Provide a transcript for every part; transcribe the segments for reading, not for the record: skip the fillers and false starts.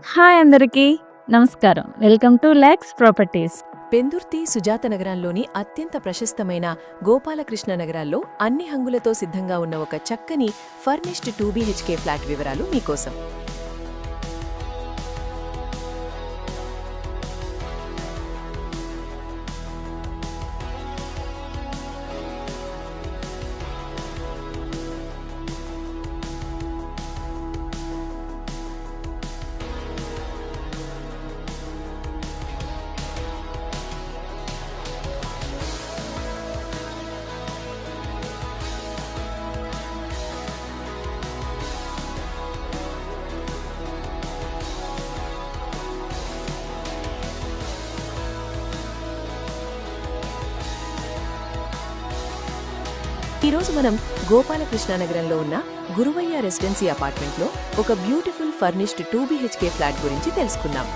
Hi అందరికీ నమస్కారం. Welcome to Lax properties. Pendurthi Sujatha నగరాల్లోని అత్యంత ప్రశస్తమైన గోపాలకృష్ణ నగరాల్లో అన్ని హంగులతో సిద్ధంగా ఉన్న ఒక చక్కని ఫర్నిష్డ్ 2BHK ఫ్లాట్ వివరాలు మీకోసం. ఈరోజు మనం గోపాలకృష్ణ నగరంలో ఉన్న గురువయ్య రెసిడెన్సీ అపార్ట్మెంట్లో ఒక బ్యూటిఫుల్ ఫర్నిష్డ్ 2BHK ఫ్లాట్ గురించి తెలుసుకుందాం.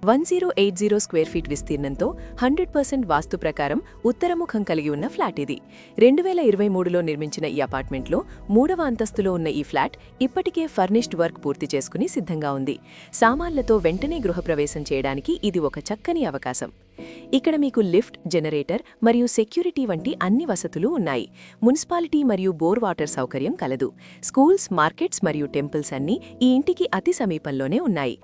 (1080 స్క్వేర్ ఫీట్ విస్తీర్ణంతో 100% వాస్తు ప్రకారం ఉత్తరముఖం కలిగి ఉన్న ఫ్లాట్ ఇది. 2023లో నిర్మించిన ఈ అపార్ట్మెంట్లో 3వ అంతస్తులో ఉన్న ఈ ఫ్లాట్ ఇప్పటికే ఫర్నిష్డ్ వర్క్ పూర్తి చేసుకుని సిద్ధంగా ఉంది. సామాన్లతో వెంటనే గృహప్రవేశం చేయడానికి ఇది ఒక చక్కని అవకాశం. ఇక్కడ మీకు లిఫ్ట్, జనరేటర్ మరియు సెక్యూరిటీ వంటి అన్ని వసతులు ఉన్నాయి. మున్సిపాలిటీ మరియు బోర్ వాటర్ సౌకర్యం కలదు. స్కూల్స్, మార్కెట్స్ మరియు టెంపుల్స్ అన్నీ ఈ ఇంటికి అతి సమీపంలోనే ఉన్నాయి.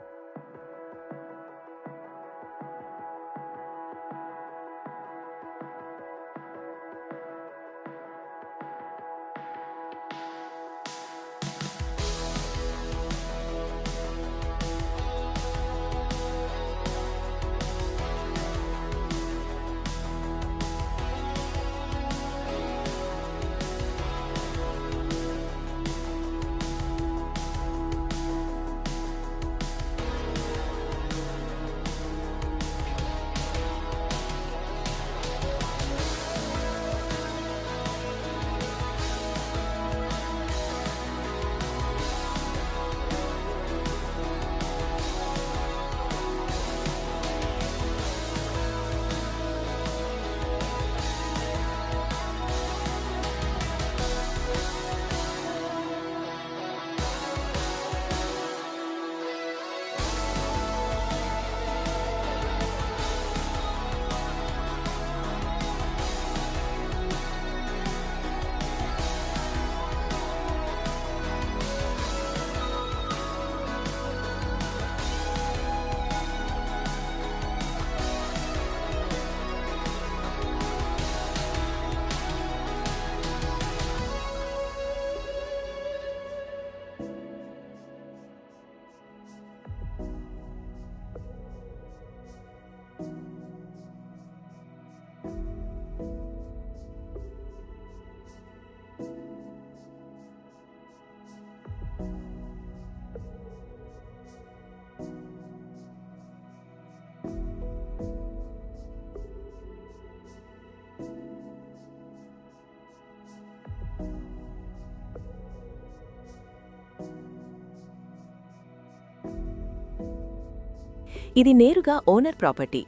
ఇది నేరుగా ఓనర్ ప్రాపర్టీ.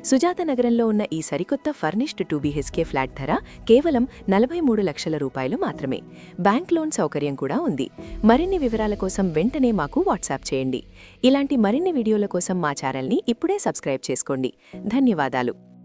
సుజాత నగరంలో ఉన్న ఈ సరికొత్త ఫర్నిష్డ్ 2BHK ఫ్లాట్ ధర కేవలం 43 లక్షల రూపాయలు మాత్రమే. బ్యాంక్ లోన్ సౌకర్యం కూడా ఉంది. మరిన్ని వివరాల కోసం వెంటనే మాకు వాట్సాప్ చేయండి. ఇలాంటి మరిన్ని వీడియోల కోసం మా ఛానల్ని ఇప్పుడే సబ్స్క్రైబ్ చేసుకోండి. ధన్యవాదాలు.